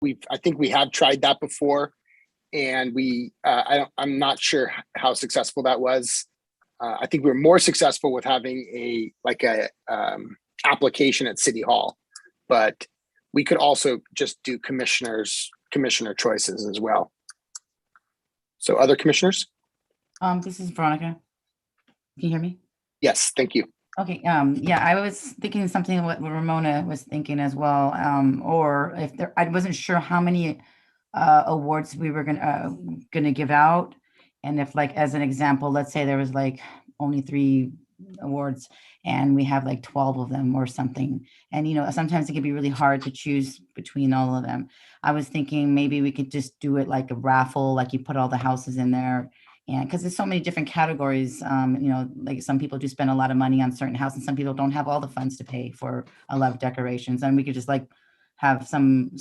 I think we have tried that before, and I'm not sure how successful that was. I think we were more successful with having a application at City Hall, but we could also just do commissioner choices as well. So other commissioners? This is Veronica. Can you hear me? Yes, thank you. Okay, yeah, I was thinking something what Ramona was thinking as well, or if there, I wasn't sure how many awards we were gonna give out, and if, like, as an example, let's say there was like only 3 awards and we have like 12 of them or something, and sometimes it can be really hard to choose between all of them. I was thinking maybe we could just do it like a raffle, like you put all the houses in there. And because there's so many different categories, like some people do spend a lot of money on certain houses, and some people don't have all the funds to pay for a lot of decorations. And we could just like have some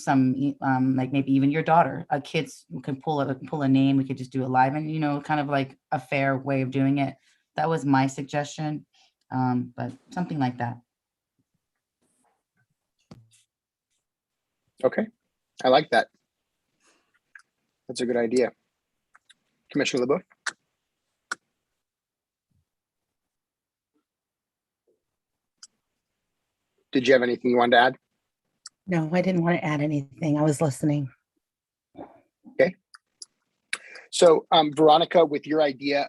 like maybe even your daughter, kids can pull a name. We could just do it live, and kind of like a fair way of doing it. That was my suggestion, but something like that. Okay, I like that. That's a good idea. Commissioner LeBeau? Did you have anything you wanted to add? No, I didn't want to add anything. I was listening. Okay. So Veronica, with your idea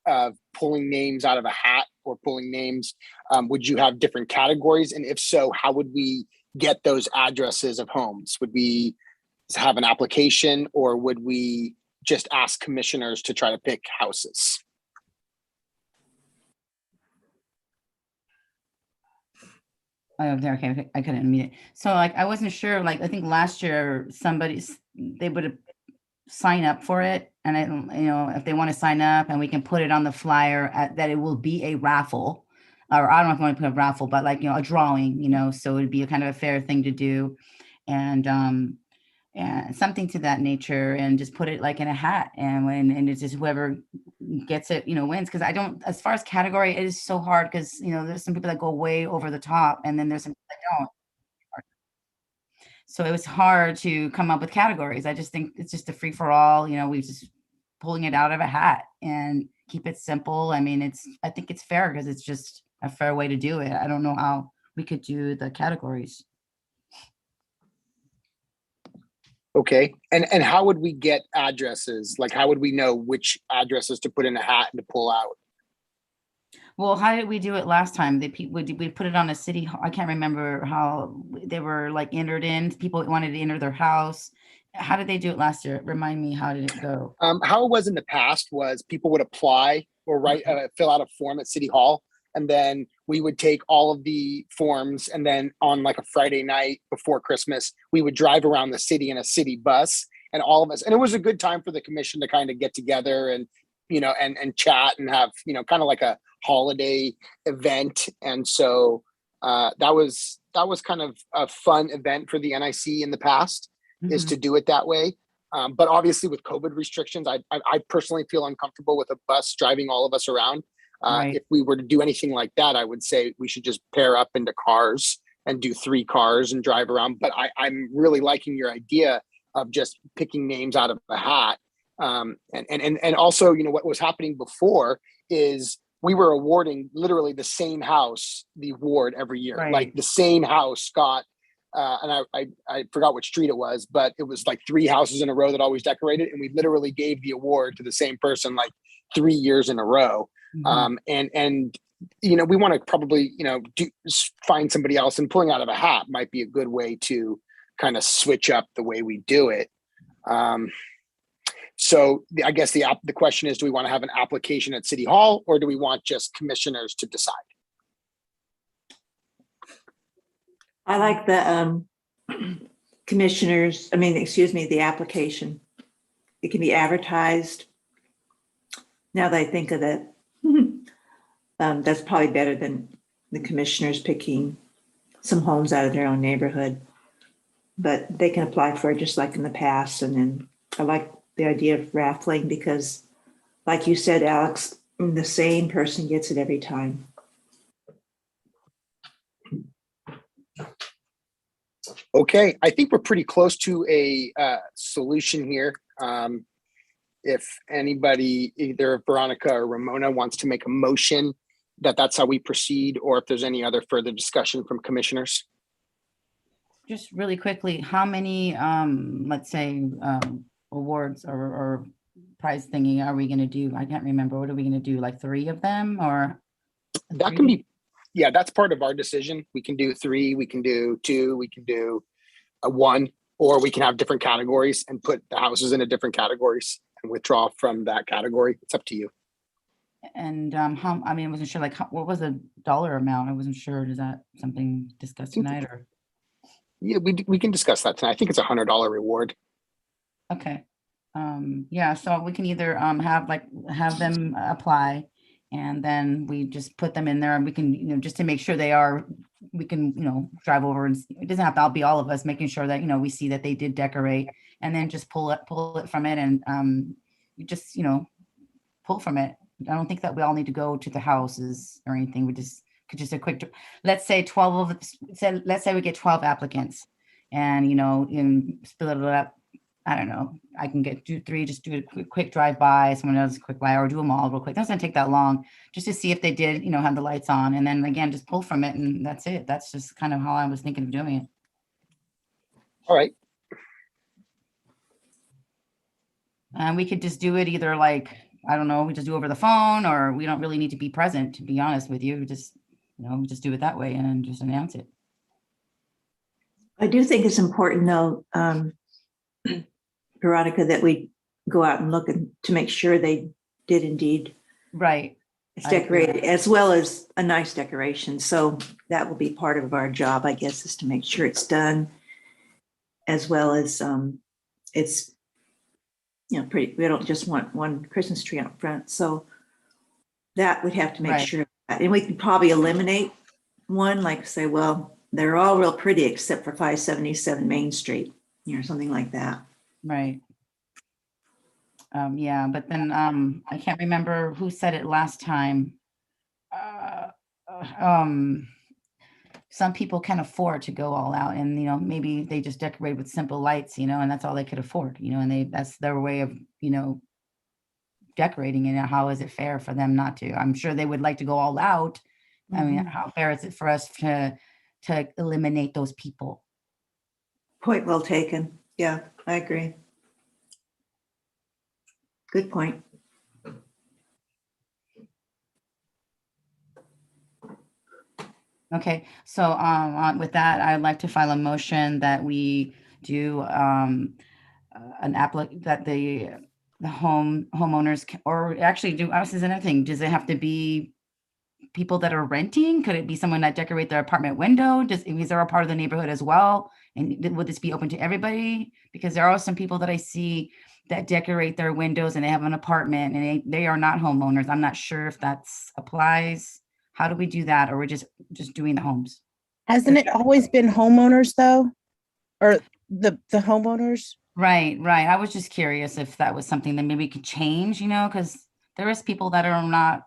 of pulling names out of a hat or pulling names, would you have different categories? And if so, how would we get those addresses of homes? Would we have an application, or would we just ask commissioners to try to pick houses? Okay, I couldn't unmute it. So like, I wasn't sure, like, I think last year they would have sign up for it. And if they want to sign up, and we can put it on the flyer that it will be a raffle, or I don't know if I want to put a raffle, but like, a drawing, so it'd be a kind of a fair thing to do. And something to that nature, and just put it like in a hat, and it's just whoever gets it, wins. Because I don't, as far as category, it is so hard, because there's some people that go way over the top, and then there's some that don't. So it was hard to come up with categories. I just think it's just a free for all. We just pulling it out of a hat and keep it simple. I mean, I think it's fair, because it's just a fair way to do it. I don't know how we could do the categories. Okay, and how would we get addresses? Like, how would we know which addresses to put in a hat and to pull out? Well, how did we do it last time? We put it on a city. I can't remember how they were like entered in. People wanted to enter their house. How did they do it last year? Remind me, how did it go? How it was in the past was people would apply or fill out a form at City Hall, and then we would take all of the forms, and then on like a Friday night before Christmas, we would drive around the city in a city bus, and all of us. And it was a good time for the commission to kind of get together and and chat and have kind of like a holiday event. And so that was kind of a fun event for the NIC in the past, is to do it that way. But obviously with COVID restrictions, I personally feel uncomfortable with a bus driving all of us around. Right. If we were to do anything like that, I would say we should just pair up into cars and do 3 cars and drive around. But I'm really liking your idea of just picking names out of a hat. And also, what was happening before is we were awarding literally the same house the award every year. Right. Like the same house got, and I forgot which street it was, but it was like 3 houses in a row that always decorated, and we literally gave the award to the same person like 3 years in a row. And we want to probably find somebody else, and pulling out of a hat might be a good way to kind of switch up the way we do it. So I guess the question is, do we want to have an application at City Hall, or do we want just commissioners to decide? I like the the application. It can be advertised. Now that I think of it, that's probably better than the commissioners picking some homes out of their own neighborhood. But they can apply for it just like in the past. And then I like the idea of raffling, because like you said, Alex, the same person gets it every time. Okay, I think we're pretty close to a solution here. If anybody, either Veronica or Ramona, wants to make a motion that that's how we proceed, or if there's any other further discussion from commissioners. Just really quickly, how many, let's say, awards or prize thingy are we gonna do? I can't remember. What are we gonna do? Like 3 of them or? That can be, yeah, that's part of our decision. We can do 3, we can do 2, we can do a 1, or we can have different categories and put the houses into different categories and withdraw from that category. It's up to you. And how, I mean, I wasn't sure, like, what was the dollar amount? I wasn't sure. Is that something discussed tonight or? Yeah, we can discuss that tonight. I think it's $100 reward. Okay. Yeah, so we can either have them apply and then we just put them in there and we can, just to make sure we can, drive over and it doesn't have to be all of us making sure that, we see that they did decorate and then just pull it from it and you just, pull from it. I don't think that we all need to go to the houses or anything. We just a quick, let's say 12 of, let's say we get 12 applicants and, split it up. I don't know. I can do 3, just do a quick drive by, someone else quick by, or do them all real quick. That doesn't take that long, just to see if they did, have the lights on. And then again, just pull from it and that's it. That's just kind of how I was thinking of doing it. All right. And we could just do it either like, I don't know, we just do over the phone or we don't really need to be present, to be honest with you. We just do it that way and just announce it. I do think it's important though, Veronica, that we go out and look to make sure they did indeed. Right. It's decorated as well as a nice decoration. So that will be part of our job, I guess, is to make sure it's done as well as it's, pretty. We don't just want one Christmas tree out front. So that we'd have to make Right. sure. And we could probably eliminate one, like say, well, they're all real pretty except for 577 Main Street, something like that. Right. Yeah, but then I can't remember who said it last time. Some people can afford to go all out and maybe they just decorate with simple lights, and that's all they could afford, and that's their way of, decorating it. How is it fair for them not to? I'm sure they would like to go all out. I mean, how fair is it for us to eliminate those people? Point well taken. Yeah, I agree. Good point. Okay, so with that, I'd like to file a motion that we do that the homeowners or actually do us is another thing. Does it have to be people that are renting? Could it be someone that decorate their apartment window? Is there a part of the neighborhood as well? And would this be open to everybody? Because there are some people that I see that decorate their windows and they have an apartment and they are not homeowners. I'm not sure if that applies. How do we do that? Or we're just doing the homes? Hasn't it always been homeowners though? Or the homeowners? Right. I was just curious if that was something that maybe we could change, because there is people that are not,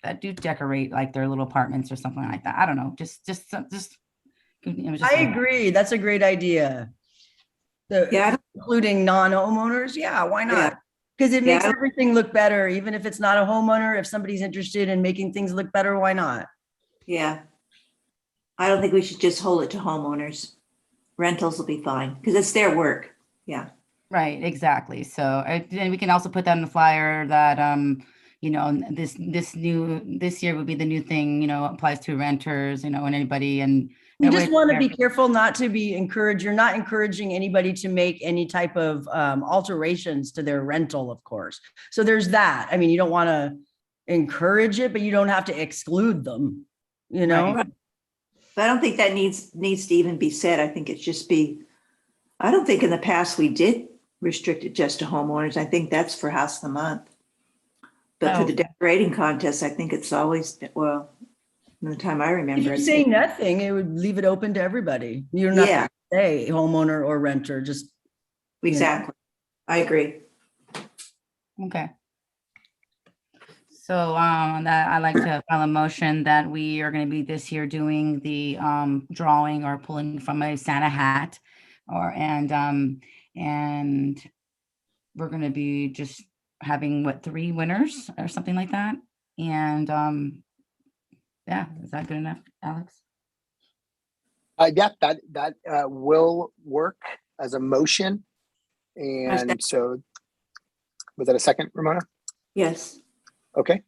that do decorate like their little apartments or something like that. I don't know. I agree. That's a great idea. Including non-homeowners. Yeah, why not? Because it makes everything look better, even if it's not a homeowner. If somebody's interested in making things look better, why not? Yeah. I don't think we should just hold it to homeowners. Rentals will be fine because it's their work. Yeah. Right. Exactly. So and we can also put that in the flyer that, this year would be the new thing, applies to renters, and anybody. And you just want to be careful not to be encouraged. You're not encouraging anybody to make any type of alterations to their rental, of course. So there's that. I mean, you don't want to encourage it, but you don't have to exclude them, Right. But I don't think that needs to even be said. I think it's just I don't think in the past we did restrict it just to homeowners. I think that's for House of the Month. But for the decorating contest, I think it's always been, well, from the time I remember. If you say nothing, it would leave it open to everybody. You're not going to say homeowner or renter, just. Exactly. I agree. Okay. So that I'd like to file a motion that we are going to be this year doing the drawing or pulling from a Santa hat, and we're going to be just having what, 3 winners or something like that. And yeah, is that good enough, Alex? Yeah, that will work as a motion. And so, was that a second, Ramona? Yes. Okay.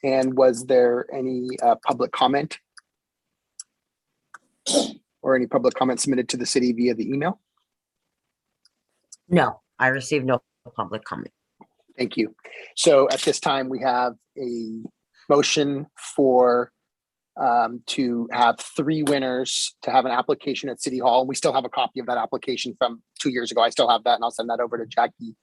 And was there any public comment? Or any public comment submitted to the city via the email? No, I received no public comment. Thank you. So at this time, we have a motion for to have 3 winners to have an application at City Hall. We still have a copy of that application from 2 years ago. I still have that, and I'll send that over to Jackie.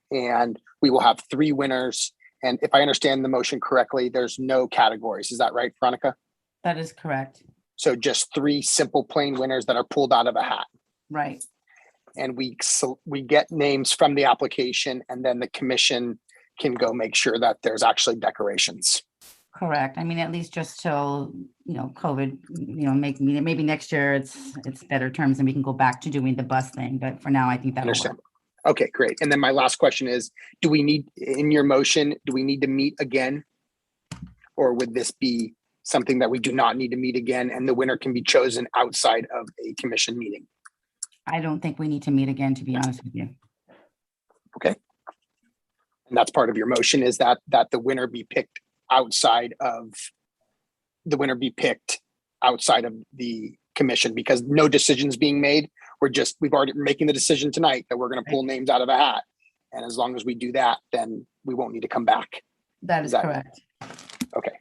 And we will have 3 winners. And if I understand the motion correctly, there's no categories. Is that right, Veronica? That is correct. So just 3 simple plain winners that are pulled out of a hat. Right. And we get names from the application, and then the commission can go make sure that there's actually decorations. Correct. I mean, at least just till, COVID, maybe next year it's better terms and we can go back to doing the bus thing. But for now, I think that'll Understand. work. Okay, great. And then my last question is, do we need, in your motion, do we need to meet again? Or would this be something that we do not need to meet again and the winner can be chosen outside of a commission meeting? I don't think we need to meet again, to be honest with you. And that's part of your motion, is that the winner be picked outside of the commission, because no decision's being made. We've already making the decision tonight that we're going to pull names out of a hat. And as long as we do that, then we won't need to come back. That is correct. Okay.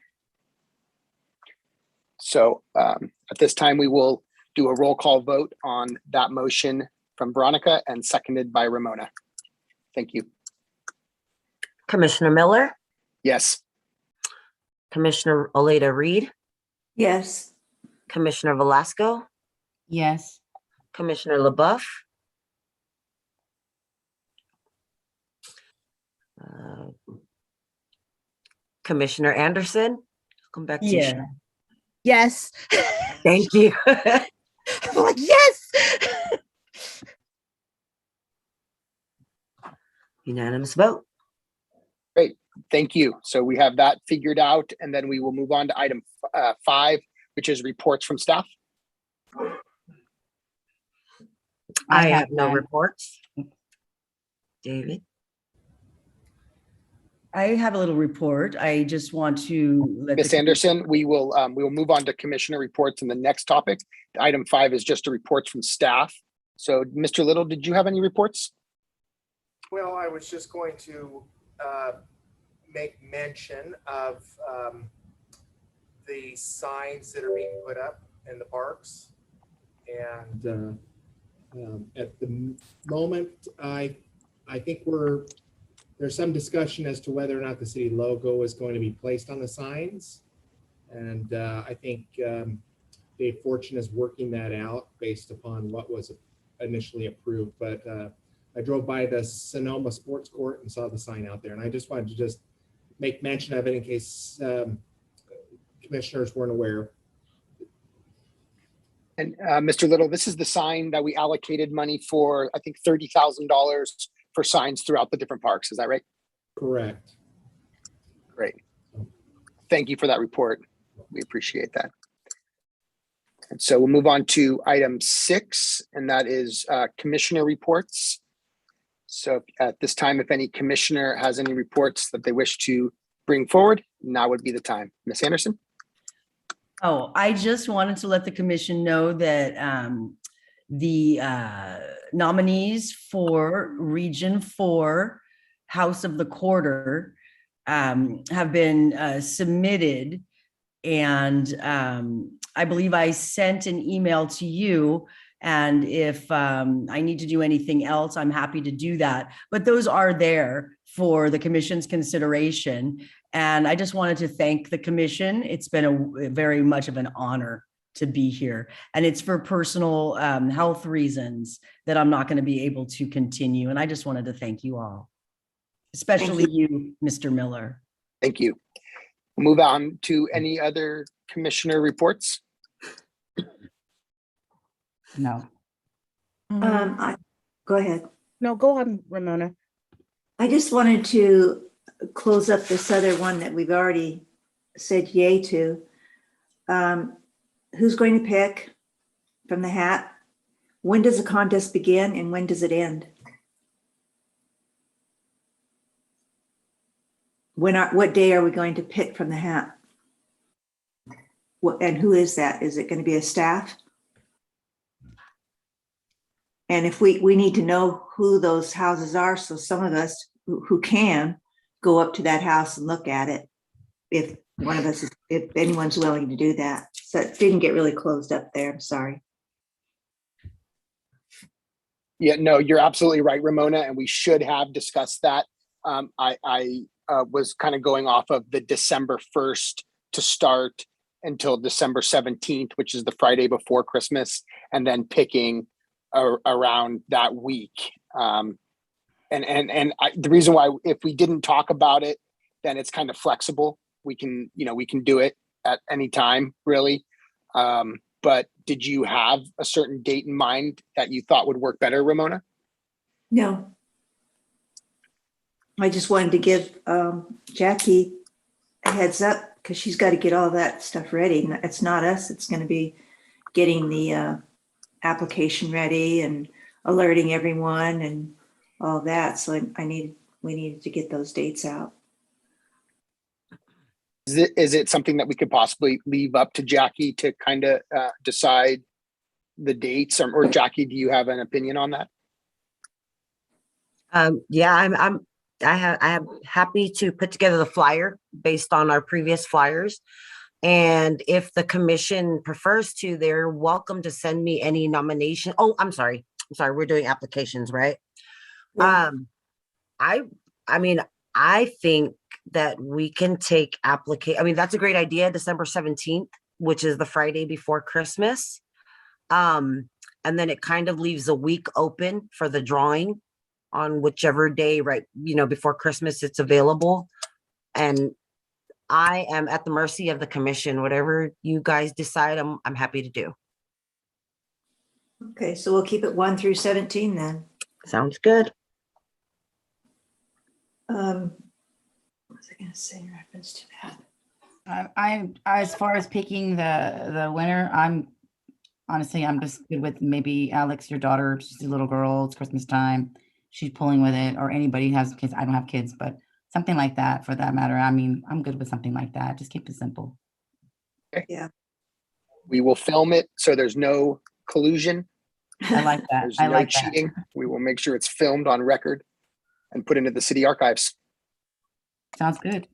So at this time, we will do a roll call vote on that motion from Veronica and seconded by Ramona. Thank you. Commissioner Miller, Yes. Commissioner Oleta Reed, Yes. Commissioner Velasco, Yes. Commissioner LaBeouf, Commissioner Anderson. Come back to you. Yeah. Sharon. Yes. Thank you. I'm like, yes. Unanimous vote. Thank you. So we have that figured out, and then we will move on to item 5, which is reports from staff. I have no none. reports. David? I have a little report. I just want to let Ms. the- Anderson, we will move on to commissioner reports in the next topic. Item 5 is just a reports from staff. So Mr. Little, did you have any reports? Well, I was just going to make mention of the signs that are being put up in the parks. And at the moment, I think there's some discussion as to whether or not the city logo is going to be placed on the signs. And I think Dave Fortune is working that out based upon what was initially approved. But I drove by the Sonoma Sports Court and saw the sign out there. And I just wanted to just make mention of it in case commissioners weren't aware. And Mr. Little, this is the sign that we allocated money for, I think $30,000 for signs throughout the different parks. Is that right? Correct. Great. Thank you for that report. We appreciate that. And so we'll move on to item 6, and that is commissioner reports. So at this time, if any commissioner has any reports that they wish to bring forward, now would be the time. Ms. Anderson? Oh, I just wanted to let the commission know that the nominees for Region 4 House of the Quarter have been submitted. And I believe I sent an email to you. And if I need to do anything else, I'm happy to do that. But those are there for the commission's consideration. And I just wanted to thank the commission. It's been a very much of an honor to be here. And it's for personal health reasons that I'm not going to be able to continue. And I just wanted to thank you all, especially you, Mr. Miller. Thank you. We'll move on to any other commissioner reports. No. Go ahead. No, go on, Ramona. I just wanted to close up this other one that we've already said yay to. Who's going to pick from the hat? When does the contest begin and when does it end? What day are we going to pick from the hat? And who is that? Is it going to be a staff? And if we need to know who those houses are, so some of us who can go up to that house and look at it, if one of us, if anyone's willing to do that. So it didn't get really closed up there. I'm sorry. Yeah, no, you're absolutely right, Ramona, and we should have discussed that. I was kind of going off of the December 1st to start until December 17th, which is the Friday before Christmas, and then picking around that week. The reason why, if we didn't talk about it, then it's kind of flexible. We can do it at any time, really. But did you have a certain date in mind that you thought would work better, Ramona? No. I just wanted to give Jackie a heads up because she's got to get all that stuff ready. It's not us. It's going to be getting the application ready and alerting everyone and all that. So we needed to get those dates out. Is it something that we could possibly leave up to Jackie to kind of decide the dates, or Jackie, do you have an opinion on that? Yeah, I am happy to put together the flyer based on our previous flyers. And if the commission prefers to, they're welcome to send me any nomination. Oh, I'm sorry. We're doing applications, right? Yeah. I mean, I think that we can take that's a great idea, December 17th, which is the Friday before Christmas. And then it kind of leaves a week open for the drawing on whichever day, right, before Christmas it's available. And I am at the mercy of the commission. Whatever you guys decide, I'm happy to do. Okay, so we'll keep it 1 through 17 then. Sounds good. What was I going to say in reference to that? I as far as picking the winner, I'm just good with maybe Alex, your daughter. She's a little girl. It's Christmas time. She's pulling with it, or anybody who has kids. I don't have kids, but something like that for that matter. I mean, I'm good with something like that. Just keep it simple. Yeah. We will film it so there's no collusion. I like that. There's I no like cheating. We will make sure it's filmed on record and put into the city archives. that. Sounds good.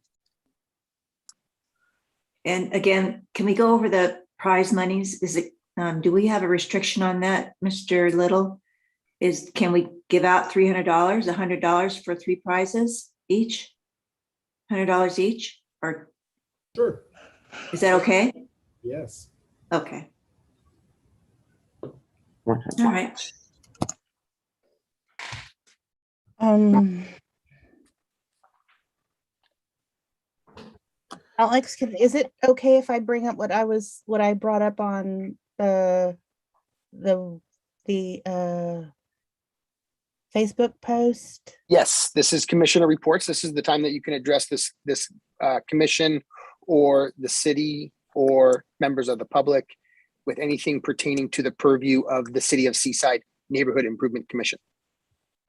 And again, can we go over the prize monies? Is it, do we have a restriction on that, Mr. Little? Can we give out $300, $100 for 3 prizes each? $100 each, or Sure. is that okay? Yes. Okay, all right. Alex, is it okay if I bring up what I brought up on the Facebook post? Yes, this is commissioner reports. This is the time that you can address this commission or the city or members of the public with anything pertaining to the purview of the City of Seaside Neighborhood Improvement Commission.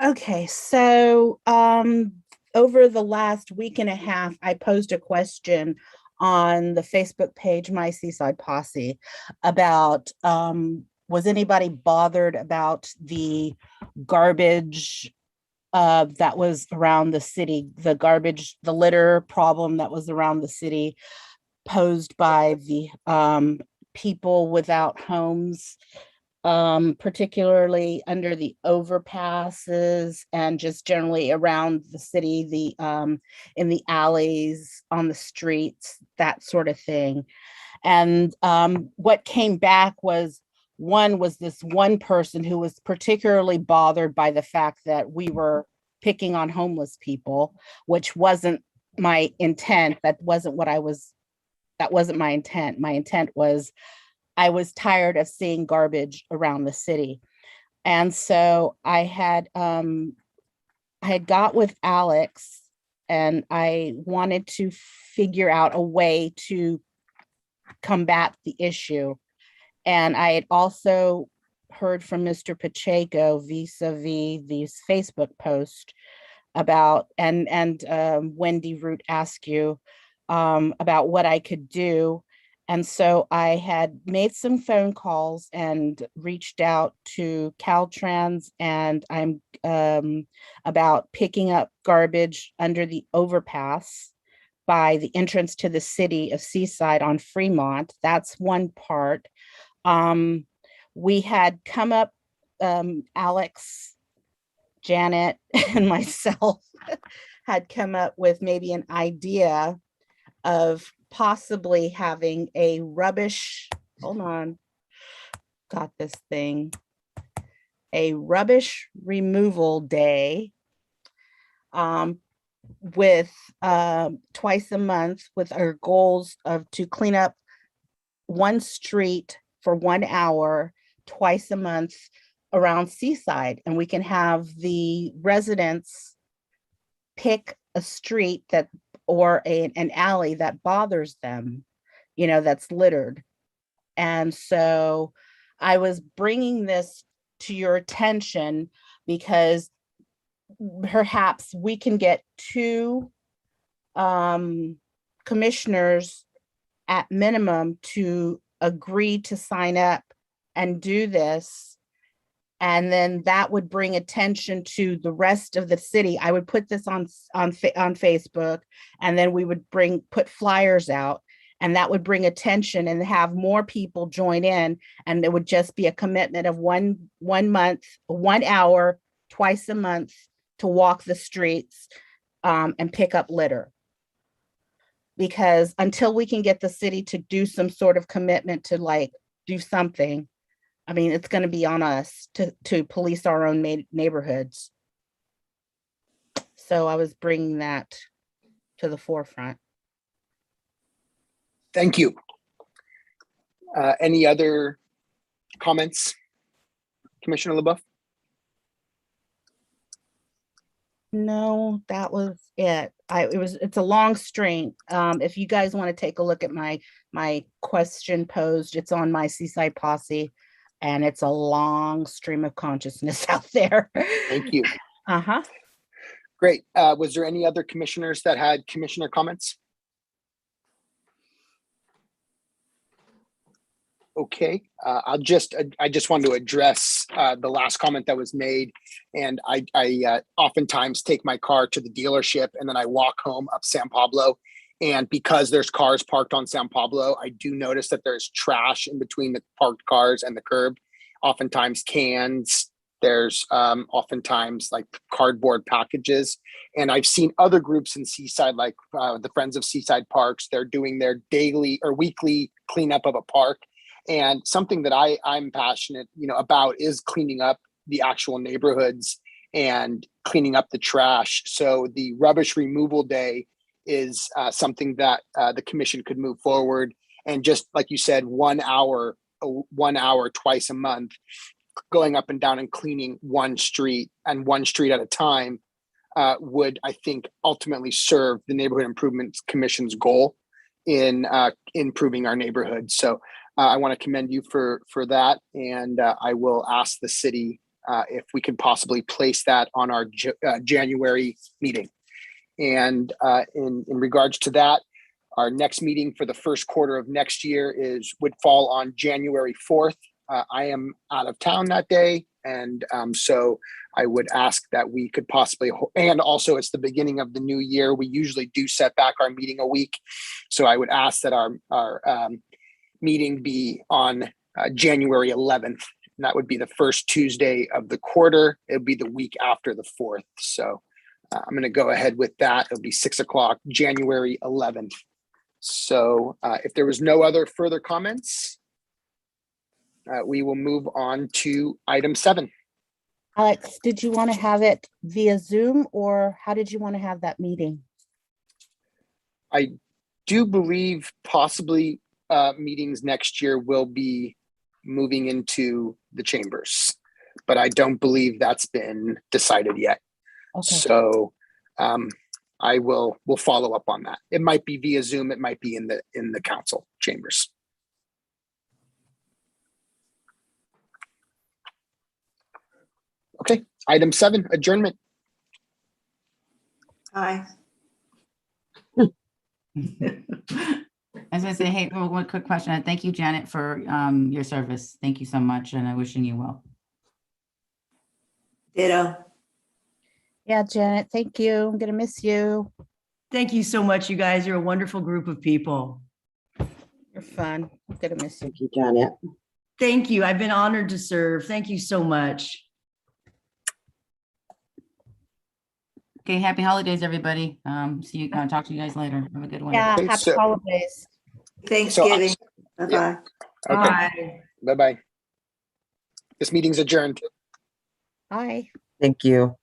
Okay, so over the last week and a half, I posed a question on the Facebook page, My Seaside Posse, about was anybody bothered about the garbage that was around the city, the litter problem that was around the city posed by the people without homes, particularly under the overpasses and just generally around the city, in the alleys, on the streets, that sort of thing. And what came back was this one person who was particularly bothered by the fact that we were picking on homeless people, which wasn't my intent. That wasn't my intent. My intent was I was tired of seeing garbage around the city. And so I had got with Alex and I wanted to figure out a way to combat the issue. And I had also heard from Mr. Pacheco vis-a-vis these Facebook posts about, and Wendy Root asked you about what I could do. And so I had made some phone calls and reached out to Caltrans, and I'm about picking up garbage under the overpass by the entrance to the city of Seaside on Fremont. That's one part. We had come up, Alex, Janet, and myself had come up with maybe an idea of possibly having a rubbish, hold on, got this thing, a rubbish removal day with twice a month, with our goals of to clean up one street for 1 hour twice a month around Seaside. And we can have the residents pick a street that, or an alley that bothers them, that's littered. And so I was bringing this to your attention because perhaps we can get 2 commissioners at minimum to agree to sign up and do this. And then that would bring attention to the rest of the city. I would put this on Facebook, and then we would put flyers out, and that would bring attention and have more people join in. And it would just be a commitment of one month, 1 hour, twice a month to walk the streets and pick up litter. Because until we can get the city to do some sort of commitment to do something, I mean, it's going to be on us to police our own neighborhoods. So I was bringing that to the forefront. Thank you. Any other comments, Commissioner LeBeouf? No, that was it. It's a long string. If you guys want to take a look at my question posed, it's on my Seaside Posse, and it's a long stream of consciousness out there. Thank you. Uh-huh. Great. Was there any other commissioners that had commissioner comments? Okay, I just wanted to address the last comment that was made. And I oftentimes take my car to the dealership and then I walk home up San Pablo. And because there's cars parked on San Pablo, I do notice that there's trash in between the parked cars and the curb. Oftentimes cans, there's oftentimes like cardboard packages. And I've seen other groups in Seaside, like the Friends of Seaside Parks, they're doing their daily or weekly cleanup of a park. And something that I'm passionate, about is cleaning up the actual neighborhoods and cleaning up the trash. So the rubbish removal day is something that the commission could move forward. And just like you said, 1 hour twice a month, going up and down and cleaning one street at a time would, I think, ultimately serve the Neighborhood Improvement Commission's goal in improving our neighborhood. So I want to commend you for that. And I will ask the city if we could possibly place that on our January meeting. And in regards to that, our next meeting for the first quarter of next year would fall on January 4th. I am out of town that day. And so I would ask that we could possibly, and also it's the beginning of the new year. We usually do set back our meeting a week. So I would ask that our meeting be on January 11th. And that would be the first Tuesday of the quarter. It would be the week after the 4th. So I'm going to go ahead with that. It'll be 6 o'clock, January 11th. So if there was no other further comments, we will move on to item 7. Alex, did you want to have it via Zoom, or how did you want to have that meeting? I do believe possibly meetings next year will be moving into the chambers, but I don't believe that's been decided yet. Okay. So we'll follow up on that. It might be via Zoom. It might be in the council chambers. Okay. Item 7, adjournment. Aye. I was gonna say, hey, one quick question. Thank you, Janet, for your service. Thank you so much, and I'm wishing you well. Ditto. Yeah, Janet, thank you. I'm gonna miss you. Thank you so much, you guys. You're a wonderful group of people. You're fun. I'm gonna miss you. Thank you, Janet. Thank you. I've been honored to serve. Thank you so much. Okay, happy holidays, everybody. See you. Talk to you guys later. Have a good one. Yeah, Okay, happy so- holidays. Thanksgiving. Yeah. Bye-bye. Okay. Bye. Bye-bye. This meeting's adjourned. Bye. Thank you.